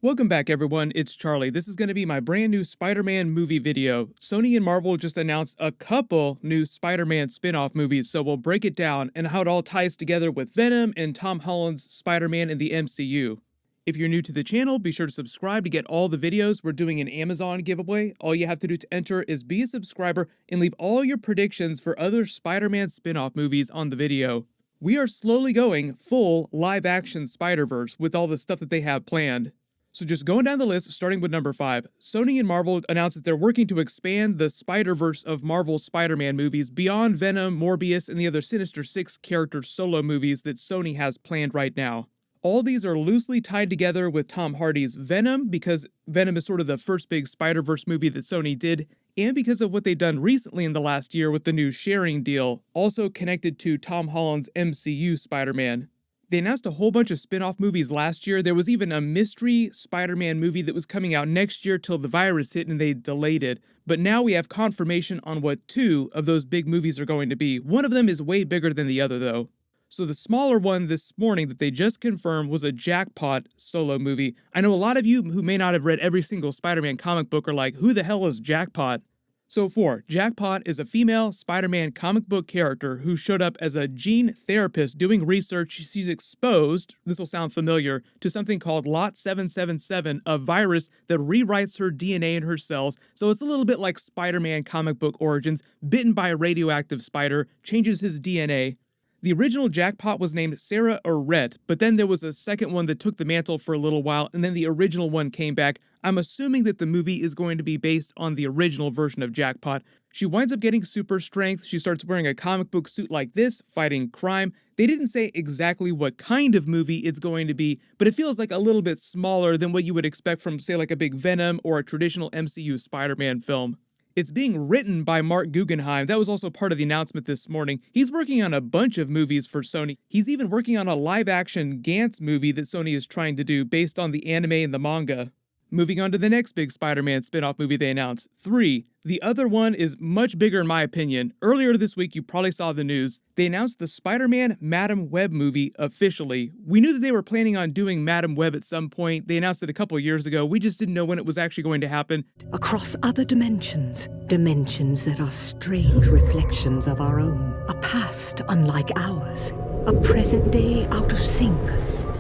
Welcome back everyone, it's Charlie. This is going to be my brand new Spider-Man movie video. Sony and Marvel just announced a couple new Spider-Man spin-off movies, so we'll break it down and how it all ties together with Venom and Tom Holland's Spider-Man in the MCU. If you're new to the channel, be sure to subscribe to get all the videos. We're doing an Amazon giveaway. All you have to do to enter is be a subscriber and leave all your predictions for other Spider-Man spin-off movies on the video. We are slowly going full live-action Spider-Verse with all the stuff that they have planned. So just going down the list, starting with number 5, Sony and Marvel announced that they're working to expand the Spider-Verse of Marvel's Spider-Man movies beyond Venom, Morbius, and the other Sinister Six character solo movies that Sony has planned right now. All these are loosely tied together with Tom Hardy's Venom, because Venom is sort of the first big Spider-Verse movie that Sony did, and because of what they've done recently in the last year with the new sharing deal, also connected to Tom Holland's MCU Spider-Man. They announced a whole bunch of spin-off movies last year. There was even a mystery Spider-Man movie that was coming out next year till the virus hit and they delayed it. But now we have confirmation on what 2 of those big movies are going to be. One of them is way bigger than the other though. So the smaller one this morning that they just confirmed was a Jackpot solo movie. I know a lot of you who may not have read every single Spider-Man comic book are like, who the hell is Jackpot? So 4, Jackpot is a female Spider-Man comic book character who showed up as a gene therapist doing research. She's exposed, this will sound familiar, to something called Lot 777, a virus that rewrites her DNA in her cells. So it's a little bit like Spider-Man comic book origins, bitten by a radioactive spider, changes his DNA. The original Jackpot was named Sarah Arrett, but then there was a second one that took the mantle for a little while, and then the original one came back. I'm assuming that the movie is going to be based on the original version of Jackpot. She winds up getting super strength, she starts wearing a comic book suit like this, fighting crime. They didn't say exactly what kind of movie it's going to be, but it feels like a little bit smaller than what you would expect from, say, like a big Venom or a traditional MCU Spider-Man film. It's being written by Mark Guggenheim. That was also part of the announcement this morning. He's working on a bunch of movies for Sony. He's even working on a live-action Gantz movie that Sony is trying to do based on the anime and the manga. Moving on to the next big Spider-Man spin-off movie they announced, 3. The other one is much bigger in my opinion. Earlier this week, you probably saw the news. They announced the Spider-Man Madam Web movie officially. We knew that they were planning on doing Madam Web at some point. They announced it a couple years ago. We just didn't know when it was actually going to happen. Across other dimensions, dimensions that are strange reflections of our own. A past unlike ours, a present day out of sync,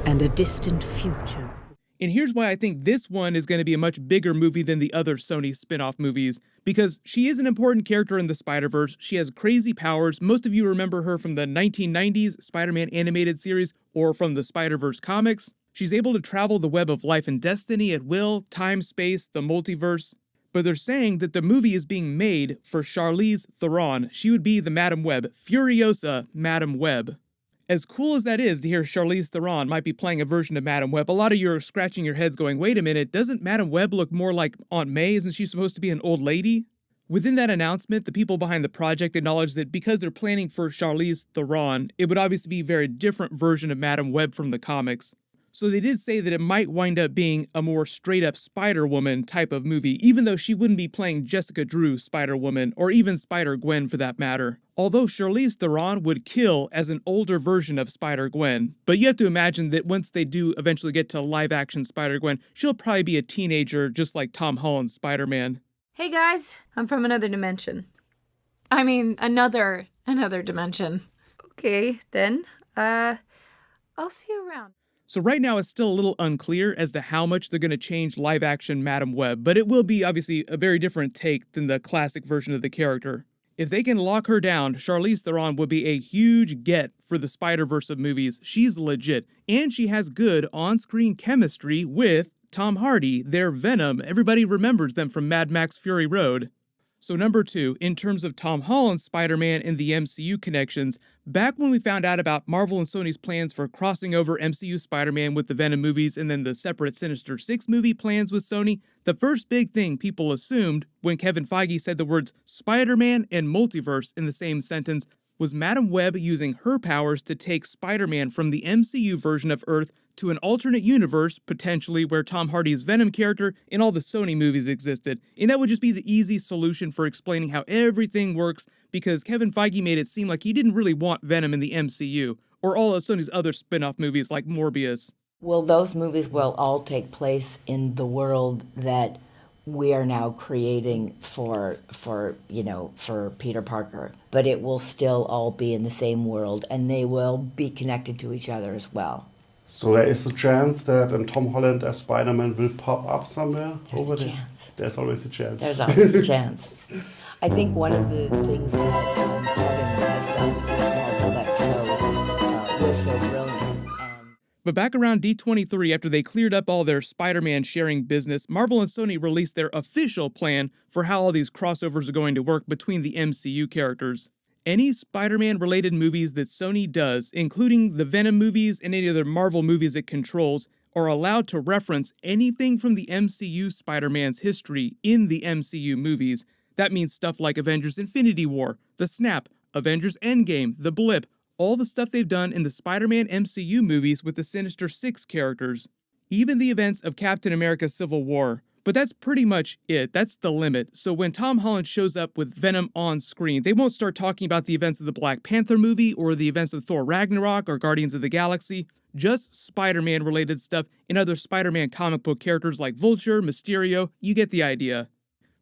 and a distant future. And here's why I think this one is going to be a much bigger movie than the other Sony spin-off movies. Because she is an important character in the Spider-Verse, she has crazy powers. Most of you remember her from the 1990s Spider-Man animated series or from the Spider-Verse comics. She's able to travel the web of life and destiny at will, time, space, the multiverse. But they're saying that the movie is being made for Charlize Theron. She would be the Madam Web, Furiosa Madam Web. As cool as that is to hear Charlize Theron might be playing a version of Madam Web, a lot of you are scratching your heads going, wait a minute, doesn't Madam Web look more like Aunt May? Isn't she supposed to be an old lady? Within that announcement, the people behind the project acknowledged that because they're planning for Charlize Theron, it would obviously be a very different version of Madam Web from the comics. So they did say that it might wind up being a more straight-up Spider-Woman type of movie, even though she wouldn't be playing Jessica Drew Spider-Woman, or even Spider-Gwen for that matter. Although Charlize Theron would kill as an older version of Spider-Gwen, but you have to imagine that once they do eventually get to live-action Spider-Gwen, she'll probably be a teenager just like Tom Holland's Spider-Man. Hey guys, I'm from another dimension. I mean, another dimension. Okay, then, I'll see you around. So right now it's still a little unclear as to how much they're going to change live-action Madam Web, but it will be obviously a very different take than the classic version of the character. If they can lock her down, Charlize Theron would be a huge get for the Spider-Verse of movies. She's legit, and she has good on-screen chemistry with Tom Hardy, their Venom. Everybody remembers them from Mad Max Fury Road. So number 2, in terms of Tom Holland's Spider-Man and the MCU connections, back when we found out about Marvel and Sony's plans for crossing over MCU Spider-Man with the Venom movies and then the separate Sinister Six movie plans with Sony, the first big thing people assumed when Kevin Feige said the words Spider-Man and Multiverse in the same sentence was Madam Web using her powers to take Spider-Man from the MCU version of Earth to an alternate universe, potentially, where Tom Hardy's Venom character in all the Sony movies existed. And that would just be the easy solution for explaining how everything works, because Kevin Feige made it seem like he didn't really want Venom in the MCU, or all of Sony's other spin-off movies like Morbius. Well, those movies will all take place in the world that we are now creating for Peter Parker. But it will still all be in the same world, and they will be connected to each other as well. So there is a chance that Tom Holland as Spider-Man will pop up somewhere over there? There's always a chance. There's always a chance. I think one of the things that Kevin has done with Marvel that's was so brilliant. But back around D23, after they cleared up all their Spider-Man sharing business, Marvel and Sony released their official plan for how all these crossovers are going to work between the MCU characters. Any Spider-Man related movies that Sony does, including the Venom movies and any other Marvel movies it controls, are allowed to reference anything from the MCU Spider-Man's history in the MCU movies. That means stuff like Avengers Infinity War, The Snap, Avengers Endgame, The Blip, all the stuff they've done in the Spider-Man MCU movies with the Sinister Six characters. Even the events of Captain America Civil War. But that's pretty much it. That's the limit. So when Tom Holland shows up with Venom on screen, they won't start talking about the events of the Black Panther movie or the events of Thor Ragnarok or Guardians of the Galaxy. Just Spider-Man related stuff and other Spider-Man comic book characters like Vulture, Mysterio. You get the idea.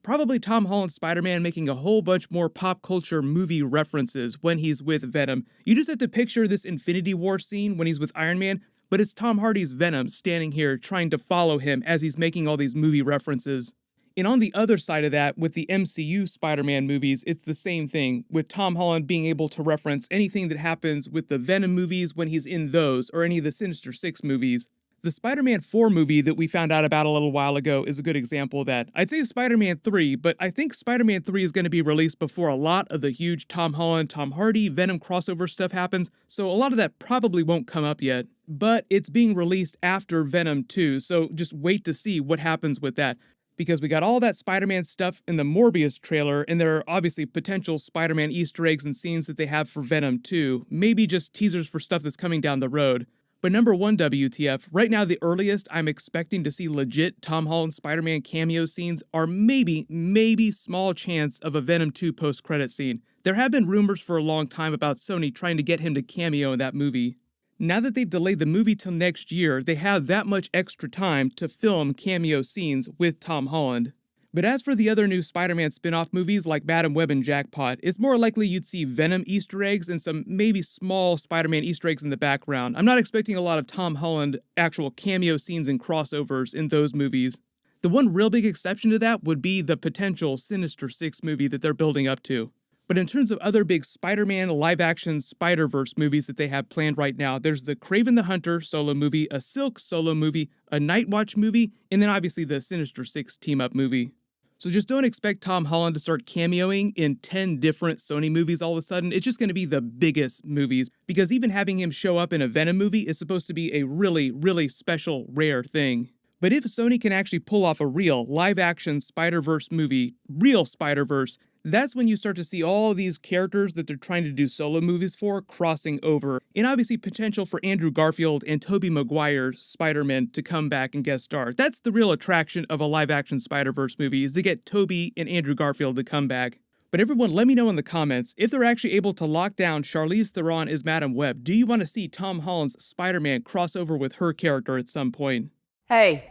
Probably Tom Holland's Spider-Man making a whole bunch more pop culture movie references when he's with Venom. You just have to picture this Infinity War scene when he's with Iron Man, but it's Tom Hardy's Venom standing here trying to follow him as he's making all these movie references. And on the other side of that, with the MCU Spider-Man movies, it's the same thing, with Tom Holland being able to reference anything that happens with the Venom movies when he's in those, or any of the Sinister Six movies. The Spider-Man 4 movie that we found out about a little while ago is a good example of that. I'd say Spider-Man 3, but I think Spider-Man 3 is going to be released before a lot of the huge Tom Holland, Tom Hardy, Venom crossover stuff happens, so a lot of that probably won't come up yet. But it's being released after Venom 2, so just wait to see what happens with that. Because we got all that Spider-Man stuff in the Morbius trailer, and there are obviously potential Spider-Man Easter eggs and scenes that they have for Venom 2, maybe just teasers for stuff that's coming down the road. But number one, WTF, right now the earliest I'm expecting to see legit Tom Holland Spider-Man cameo scenes are maybe small chance of a Venom 2 post-credit scene. There have been rumors for a long time about Sony trying to get him to cameo in that movie. Now that they've delayed the movie till next year, they have that much extra time to film cameo scenes with Tom Holland. But as for the other new Spider-Man spin-off movies like Madam Web and Jackpot, it's more likely you'd see Venom Easter eggs and some maybe small Spider-Man Easter eggs in the background. I'm not expecting a lot of Tom Holland actual cameo scenes and crossovers in those movies. The one real big exception to that would be the potential Sinister Six movie that they're building up to. But in terms of other big Spider-Man live-action Spider-Verse movies that they have planned right now, there's the Kraven the Hunter solo movie, a Silk solo movie, a Night Watch movie, and then obviously the Sinister Six team-up movie. So just don't expect Tom Holland to start cameoing in 10 different Sony movies all of a sudden. It's just going to be the biggest movies, because even having him show up in a Venom movie is supposed to be a really special, rare thing. But if Sony can actually pull off a real live-action Spider-Verse movie, real Spider-Verse, that's when you start to see all these characters that they're trying to do solo movies for crossing over, and obviously potential for Andrew Garfield and Tobey Maguire's Spider-Man to come back and guest star. That's the real attraction of a live-action Spider-Verse movie, is to get Tobey and Andrew Garfield to come back. But everyone, let me know in the comments, if they're actually able to lock down Charlize Theron as Madam Web, do you want to see Tom Holland's Spider-Man cross over with her character at some point? Hey.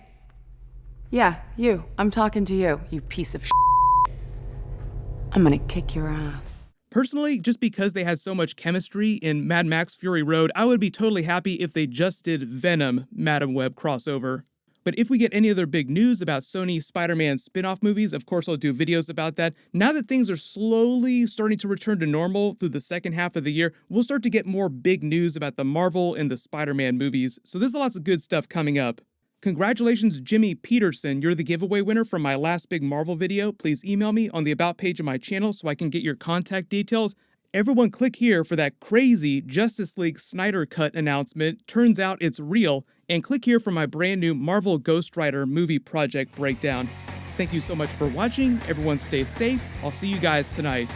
Yeah, you. I'm talking to you, you piece of shit. I'm gonna kick your ass. Personally, just because they had so much chemistry in Mad Max Fury Road, I would be totally happy if they just did Venom Madam Web crossover. But if we get any other big news about Sony Spider-Man spin-off movies, of course I'll do videos about that. Now that things are slowly starting to return to normal through the second half of the year, we'll start to get more big news about the Marvel and the Spider-Man movies. So there's lots of good stuff coming up. Congratulations, Jimmy Peterson. You're the giveaway winner from my last big Marvel video. Please email me on the About page of my channel so I can get your contact details. Everyone click here for that crazy Justice League Snyder Cut announcement. Turns out it's real. And click here for my brand new Marvel Ghost Rider movie project breakdown. Thank you so much for watching. Everyone stay safe. I'll see you guys tonight.